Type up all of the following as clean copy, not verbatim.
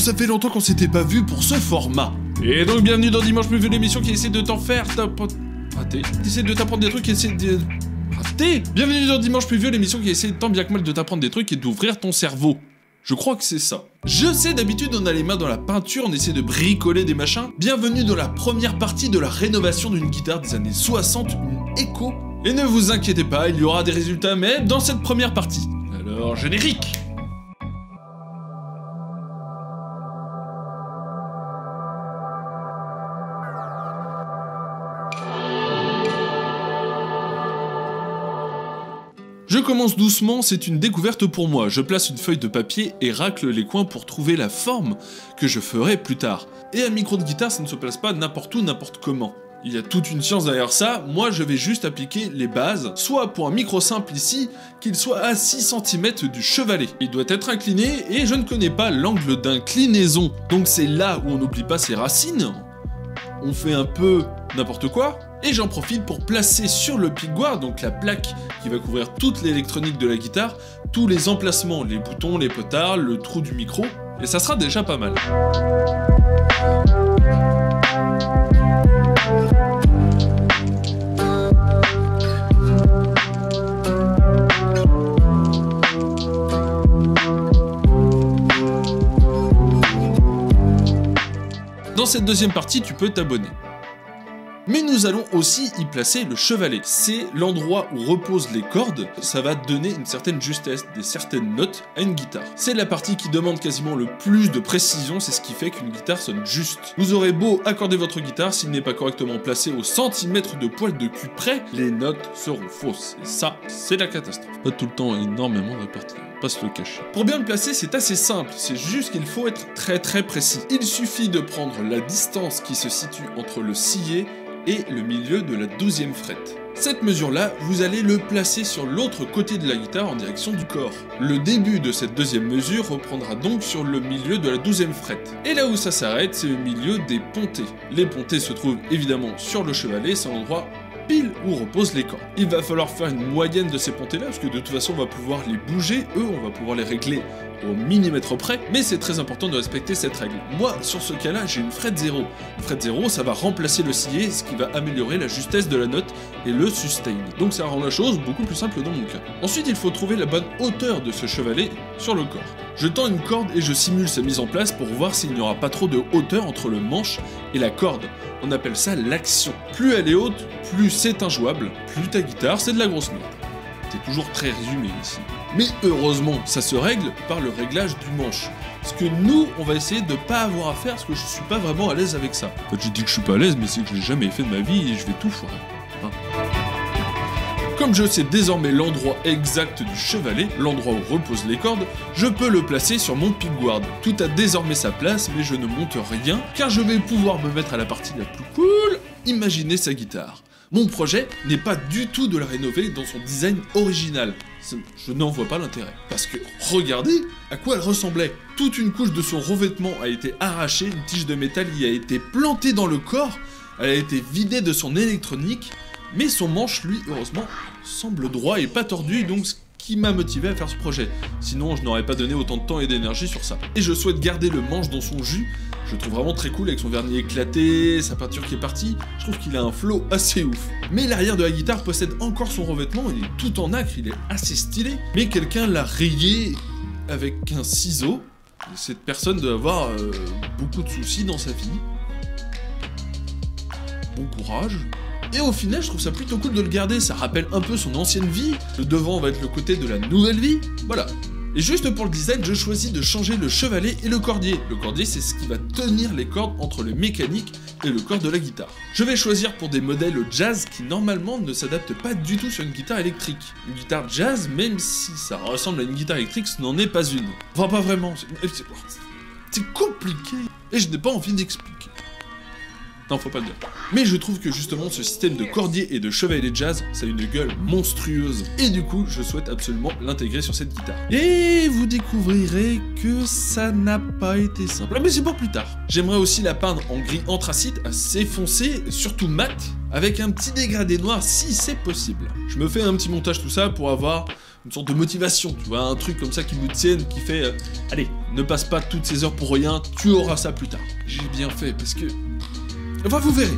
ça fait longtemps qu'on s'était pas vu pour ce format. Et donc bienvenue dans Dimanche Pluvieux, l'émission qui essaie de t'en faire rater. Essaie de t'apprendre des trucs, essaie de... rater. Bienvenue dans Dimanche Pluvieux, l'émission qui essaie tant bien que mal de t'apprendre des trucs et d'ouvrir ton cerveau. Je crois que c'est ça. Je sais, d'habitude on a les mains dans la peinture, on essaie de bricoler des machins. Bienvenue dans la première partie de la rénovation d'une guitare des années 60, une Echo. Et ne vous inquiétez pas, il y aura des résultats, mais dans cette première partie. Alors, générique. Je commence doucement, c'est une découverte pour moi. Je place une feuille de papier et racle les coins pour trouver la forme que je ferai plus tard. Et un micro de guitare, ça ne se place pas n'importe où, n'importe comment. Il y a toute une science derrière ça, moi je vais juste appliquer les bases, soit pour un micro simple ici, qu'il soit à 6 cm du chevalet. Il doit être incliné et je ne connais pas l'angle d'inclinaison. Donc c'est là où on n'oublie pas ses racines. On fait un peu n'importe quoi. Et j'en profite pour placer sur le pickguard, donc la plaque qui va couvrir toute l'électronique de la guitare, tous les emplacements, les boutons, les potards, le trou du micro, et ça sera déjà pas mal. Dans cette deuxième partie, tu peux t'abonner. Mais nous allons aussi y placer le chevalet. C'est l'endroit où reposent les cordes, ça va donner une certaine justesse, des certaines notes à une guitare. C'est la partie qui demande quasiment le plus de précision, c'est ce qui fait qu'une guitare sonne juste. Vous aurez beau accorder votre guitare, s'il n'est pas correctement placé au centimètre de poil de cul près, les notes seront fausses. Et ça, c'est la catastrophe. Pas tout le temps énormément réparti. Pas se le cacher. Pour bien le placer, c'est assez simple, c'est juste qu'il faut être très précis. Il suffit de prendre la distance qui se situe entre le sillet et le milieu de la 12e frette. Cette mesure-là, vous allez le placer sur l'autre côté de la guitare en direction du corps. Le début de cette deuxième mesure reprendra donc sur le milieu de la 12e frette. Et là où ça s'arrête, c'est au milieu des pontées. Les pontées se trouvent évidemment sur le chevalet, c'est l'endroit pile où reposent les cordes. Il va falloir faire une moyenne de ces pontées-là, parce que de toute façon, on va pouvoir les bouger, on va pouvoir les régler au millimètre près, mais c'est très important de respecter cette règle. Moi, sur ce cas-là, j'ai une frette 0. Une frette 0, ça va remplacer le sillet, ce qui va améliorer la justesse de la note et le sustain. Donc ça rend la chose beaucoup plus simple dans mon cas. Ensuite, il faut trouver la bonne hauteur de ce chevalet sur le corps. Je tends une corde et je simule sa mise en place pour voir s'il n'y aura pas trop de hauteur entre le manche et la corde. On appelle ça l'action. Plus elle est haute, plus c'est injouable, plus ta guitare c'est de la grosse merde. C'est toujours très résumé ici. Mais heureusement, ça se règle par le réglage du manche. Ce que nous, on va essayer de pas avoir à faire parce que je suis pas vraiment à l'aise avec ça. En fait, je dis que je suis pas à l'aise, mais c'est que je l'ai jamais fait de ma vie et je vais tout foirer. Hein. Comme je sais désormais l'endroit exact du chevalet, l'endroit où reposent les cordes, je peux le placer sur mon pickguard. Tout a désormais sa place, mais je ne monte rien, car je vais pouvoir me mettre à la partie la plus cool, imaginer sa guitare. Mon projet n'est pas du tout de la rénover dans son design original. Je n'en vois pas l'intérêt. Parce que, regardez à quoi elle ressemblait. Toute une couche de son revêtement a été arrachée, une tige de métal y a été plantée dans le corps, elle a été vidée de son électronique, mais son manche, lui, heureusement, semble droit et pas tordu, donc ce qui m'a motivé à faire ce projet. Sinon, je n'aurais pas donné autant de temps et d'énergie sur ça. Et je souhaite garder le manche dans son jus. Je le trouve vraiment très cool avec son vernis éclaté, sa peinture qui est partie. Je trouve qu'il a un flow assez ouf. Mais l'arrière de la guitare possède encore son revêtement, il est tout en acre, il est assez stylé. Mais quelqu'un l'a rayé avec un ciseau. Et cette personne doit avoir beaucoup de soucis dans sa vie. Bon courage. Et au final, je trouve ça plutôt cool de le garder, ça rappelle un peu son ancienne vie. Le devant va être le côté de la nouvelle vie, voilà. Et juste pour le design, je choisis de changer le chevalet et le cordier. Le cordier, c'est ce qui va tenir les cordes entre le mécanique et le corps de la guitare. Je vais choisir pour des modèles jazz qui normalement ne s'adaptent pas du tout sur une guitare électrique. Une guitare jazz, même si ça ressemble à une guitare électrique, ce n'en est pas une. Enfin, pas vraiment. C'est compliqué. Et je n'ai pas envie d'expliquer. Non, faut pas le dire. Mais je trouve que justement ce système de cordier et de chevalet jazz, ça a une gueule monstrueuse. Et du coup, je souhaite absolument l'intégrer sur cette guitare. Et vous découvrirez que ça n'a pas été simple. Mais c'est pour plus tard. J'aimerais aussi la peindre en gris anthracite, assez foncé, surtout mat, avec un petit dégradé noir si c'est possible. Je me fais un petit montage tout ça pour avoir une sorte de motivation, tu vois, un truc comme ça qui me tienne, qui fait allez, Ne passe pas toutes ces heures pour rien, tu auras ça plus tard. J'ai bien fait parce que... Enfin, vous verrez.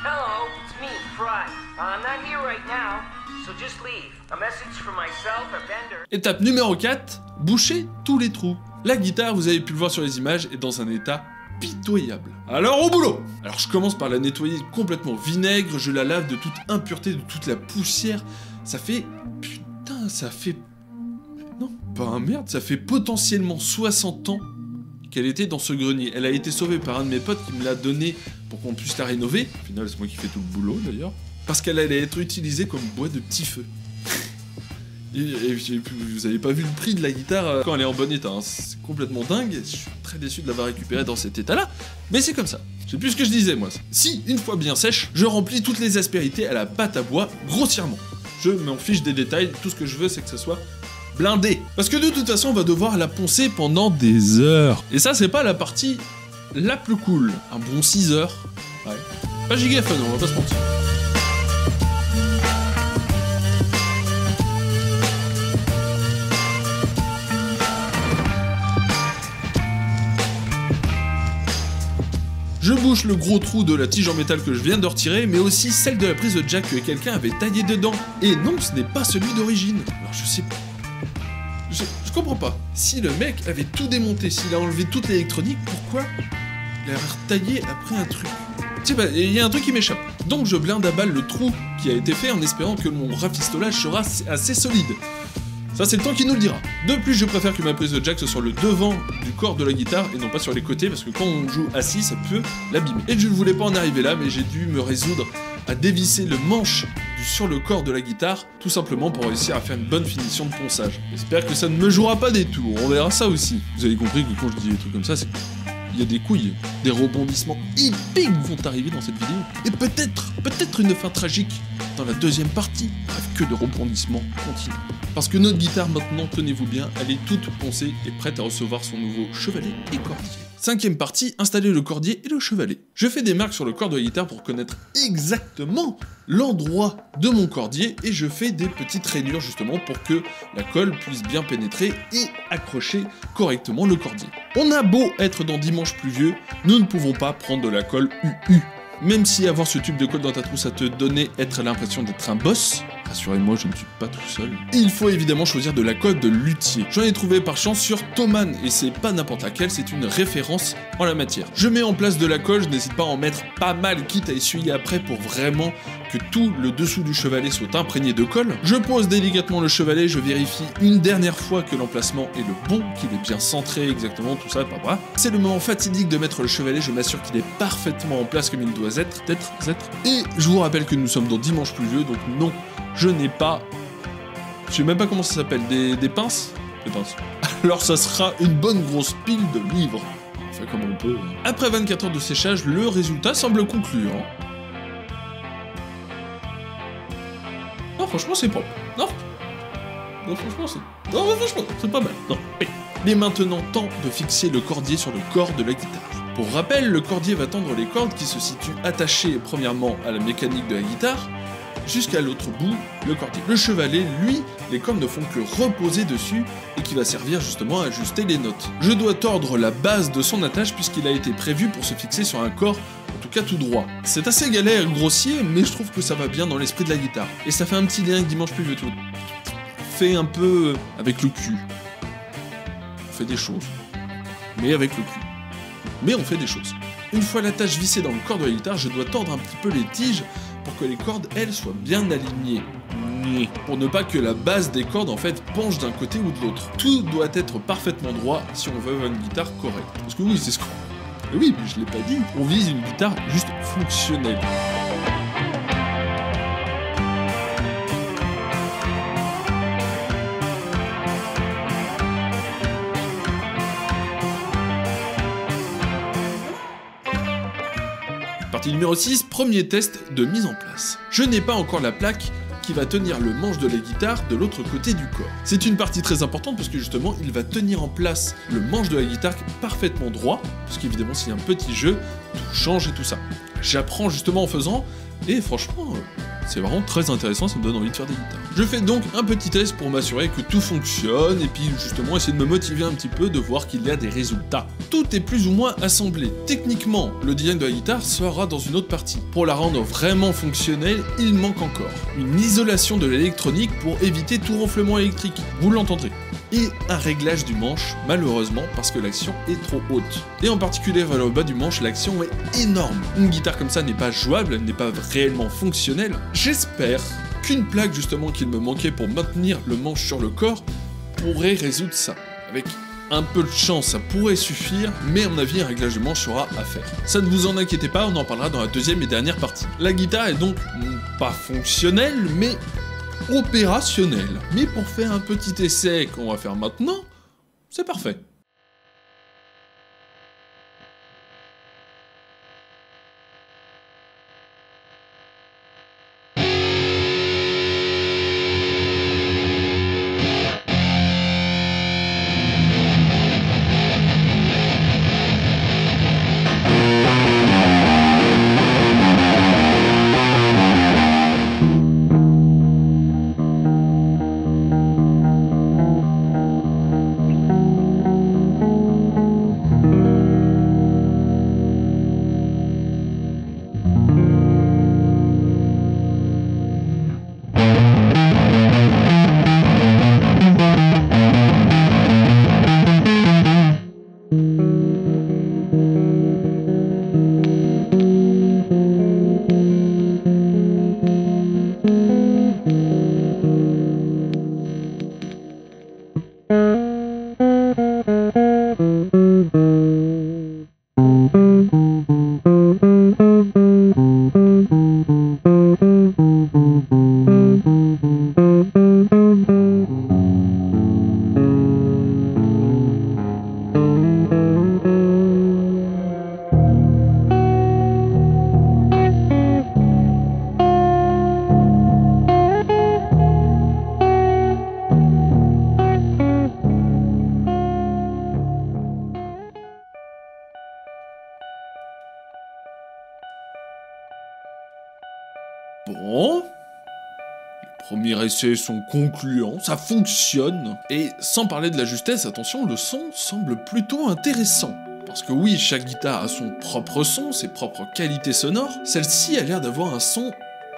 Hello, it's me, Fry. I'm not here right now, so just leave. A message from myself, a vendor. Étape numéro 4, boucher tous les trous. La guitare, vous avez pu le voir sur les images, est dans un état pitoyable. Alors au boulot! Alors je commence par la nettoyer complètement vinaigre, je la lave de toute impureté, de toute la poussière. Ça fait... Putain, ça fait... Non, pas un merde, ça fait potentiellement 60 ans qu'elle était dans ce grenier. Elle a été sauvée par un de mes potes qui me l'a donnée pour qu'on puisse la rénover. Au final, c'est moi qui fais tout le boulot d'ailleurs. Parce qu'elle allait être utilisée comme bois de petit feu. Et vous avez pas vu le prix de la guitare quand elle est en bon état, hein. C'est complètement dingue. Je suis très déçu de l'avoir récupérée dans cet état-là. Mais c'est comme ça. C'est plus ce que je disais moi. Si, une fois bien sèche, je remplis toutes les aspérités à la pâte à bois grossièrement. Je m'en fiche des détails, tout ce que je veux c'est que ça soit blindé. Parce que de toute façon, on va devoir la poncer pendant des heures. Et ça, c'est pas la partie la plus cool. Un bon 6 heures. Ouais. Pas giga fun, on va pas se mentir. Je bouche le gros trou de la tige en métal que je viens de retirer, mais aussi celle de la prise de jack que quelqu'un avait taillée dedans. Et non, ce n'est pas celui d'origine. Alors je sais pas. Je comprends pas. Si le mec avait tout démonté, s'il a enlevé toute l'électronique, pourquoi il a retaillé après un truc? Je sais pas, il y a un truc qui m'échappe. Donc je blinde à balle le trou qui a été fait en espérant que mon rafistolage sera assez solide. Ça, c'est le temps qui nous le dira. De plus, je préfère que ma prise de jack soit sur le devant du corps de la guitare et non pas sur les côtés, parce que quand on joue assis, ça peut l'abîmer. Et je ne voulais pas en arriver là, mais j'ai dû me résoudre à dévisser le manche sur le corps de la guitare, tout simplement pour réussir à faire une bonne finition de ponçage. J'espère que ça ne me jouera pas des tours, on verra ça aussi. Vous avez compris que quand je dis des trucs comme ça, c'est... Il y a des couilles, des rebondissements épiques vont arriver dans cette vidéo. Et peut-être une fin tragique dans la deuxième partie. Bref, que de rebondissements continus. Parce que notre guitare maintenant, tenez-vous bien, elle est toute poncée et prête à recevoir son nouveau chevalet et cordier. Cinquième partie, installer le cordier et le chevalet. Je fais des marques sur le corps de la guitare pour connaître exactement l'endroit de mon cordier et je fais des petites rainures justement pour que la colle puisse bien pénétrer et accrocher correctement le cordier. On a beau être dans Dimanche pluvieux, nous ne pouvons pas prendre de la colle UU. Même si avoir ce tube de colle dans ta trousse, ça te donnait l'impression d'être un boss, rassurez-moi, je ne suis pas tout seul. Il faut évidemment choisir de la colle de luthier. J'en ai trouvé par chance sur Thomann, et c'est pas n'importe laquelle, c'est une référence en la matière. Je mets en place de la colle, je n'hésite pas à en mettre pas mal, quitte à essuyer après pour vraiment que tout le dessous du chevalet soit imprégné de colle. Je pose délicatement le chevalet, je vérifie une dernière fois que l'emplacement est le bon, qu'il est bien centré, exactement, tout ça, pas. C'est le moment fatidique de mettre le chevalet, je m'assure qu'il est parfaitement en place comme il doit être. Et je vous rappelle que nous sommes dans Dimanche pluvieux, donc non, je n'ai pas... Je sais même pas comment ça s'appelle, des pinces? Des pinces. Alors ça sera une bonne grosse pile de livres. On fait comme on peut. Après 24 heures de séchage, le résultat semble concluant. Non, franchement, c'est propre. Non, franchement, c'est pas mal. Non. Il est maintenant temps de fixer le cordier sur le corps de la guitare. Pour rappel, le cordier va tendre les cordes qui se situent attachées premièrement à la mécanique de la guitare, jusqu'à l'autre bout, le cordier. Le chevalet, lui, les cordes ne font que reposer dessus et qui va servir justement à ajuster les notes. Je dois tordre la base de son attache puisqu'il a été prévu pour se fixer sur un corps, en tout cas tout droit. C'est assez galère et grossier, mais je trouve que ça va bien dans l'esprit de la guitare. Et ça fait un petit lien avec Dimanche pluvieux tout. Fait un peu avec le cul. On fait des choses. Mais avec le cul. Mais on fait des choses. Une fois l'attache vissée dans le corps de la guitare, je dois tordre un petit peu les tiges pour que les cordes, elles, soient bien alignées. Pour ne pas que la base des cordes, en fait, penche d'un côté ou de l'autre. Tout doit être parfaitement droit si on veut avoir une guitare correcte. Parce que oui, c'est ce qu'on... Oui, mais je l'ai pas dit. On vise une guitare juste fonctionnelle. Partie numéro 6, premier test de mise en place. Je n'ai pas encore la plaque qui va tenir le manche de la guitare de l'autre côté du corps. C'est une partie très importante parce que justement, il va tenir en place le manche de la guitare parfaitement droit, parce qu'évidemment, s'il y a un petit jeu, tout change et tout ça. J'apprends justement en faisant, et franchement, c'est vraiment très intéressant, ça me donne envie de faire des guitares. Je fais donc un petit test pour m'assurer que tout fonctionne, et puis justement essayer de me motiver un petit peu, de voir qu'il y a des résultats. Tout est plus ou moins assemblé. Techniquement, le design de la guitare sera dans une autre partie. Pour la rendre vraiment fonctionnelle, il manque encore une isolation de l'électronique pour éviter tout ronflement électrique, vous l'entendrez. Et un réglage du manche, malheureusement, parce que l'action est trop haute. Et en particulier vers le bas du manche, l'action est énorme. Une guitare comme ça n'est pas jouable, elle n'est pas réellement fonctionnelle. J'espère qu'une plaque justement qu'il me manquait pour maintenir le manche sur le corps pourrait résoudre ça. Avec un peu de chance, ça pourrait suffire, mais à mon avis, un réglage de manche sera à faire. Ça ne vous en inquiétez pas, on en parlera dans la deuxième et dernière partie. La guitare est donc pas fonctionnelle, mais opérationnel. Mais pour faire un petit essai qu'on va faire maintenant, c'est parfait. Bon, les premiers essais sont concluants, ça fonctionne. Et sans parler de la justesse, attention, le son semble plutôt intéressant. Parce que oui, chaque guitare a son propre son, ses propres qualités sonores. Celle-ci a l'air d'avoir un son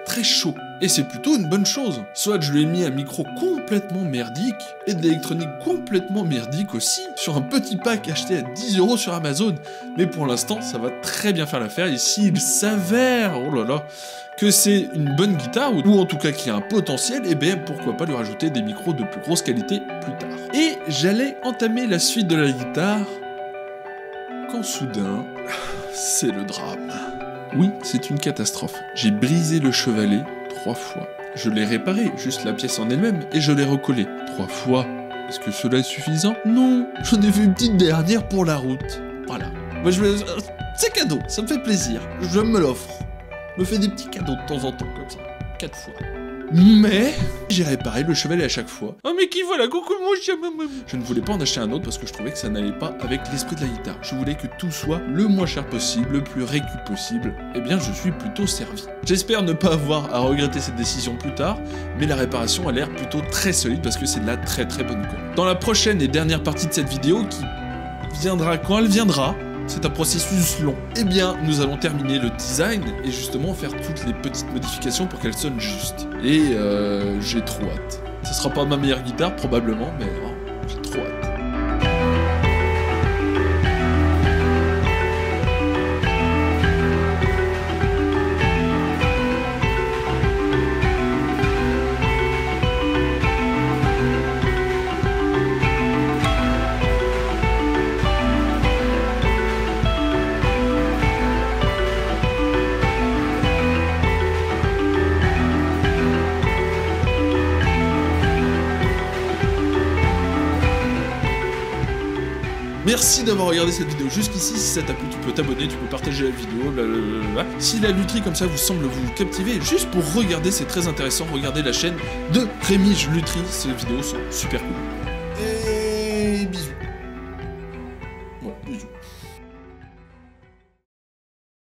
très chaud. Et c'est plutôt une bonne chose. Soit je lui ai mis un micro complètement merdique, et de l'électronique complètement merdique aussi, sur un petit pack acheté à 10 € sur Amazon. Mais pour l'instant, ça va très bien faire l'affaire, et s'il s'avère, oh là là, que c'est une bonne guitare, ou en tout cas qu'il y a un potentiel, et bien pourquoi pas lui rajouter des micros de plus grosse qualité plus tard. Et j'allais entamer la suite de la guitare, quand soudain, c'est le drame. Oui, c'est une catastrophe. J'ai brisé le chevalet 3 fois. Je l'ai réparé, juste la pièce en elle-même, et je l'ai recollé 3 fois. Est-ce que cela est suffisant? Non, j'en ai fait une petite dernière pour la route. Voilà. Moi, c'est cadeau, ça me fait plaisir. Je me l'offre. Je me fais des petits cadeaux de temps en temps, comme ça. 4 fois. Mais j'ai réparé le chevalet à chaque fois. Oh mais qui voilà, coucou mon chien. Je ne voulais pas en acheter un autre parce que je trouvais que ça n'allait pas avec l'esprit de la guitare. Je voulais que tout soit le moins cher possible, le plus récup possible. Eh bien je suis plutôt servi. J'espère ne pas avoir à regretter cette décision plus tard, mais la réparation a l'air plutôt très solide parce que c'est de la très bonne colle. Dans la prochaine et dernière partie de cette vidéo qui viendra quand elle viendra, c'est un processus long. Eh bien, nous allons terminer le design et justement faire toutes les petites modifications pour qu'elle sonne juste. Et j'ai trop hâte. Ce sera pas ma meilleure guitare probablement, mais j'ai trop hâte. Merci d'avoir regardé cette vidéo jusqu'ici. Si ça t'a plu, tu peux t'abonner, tu peux partager la vidéo, blablabla. Si la lutherie comme ça vous semble vous captiver, juste pour regarder, c'est très intéressant, regardez la chaîne de Rémige Lutherie, ces vidéos sont super cool. Et bisous. Bon, bisous.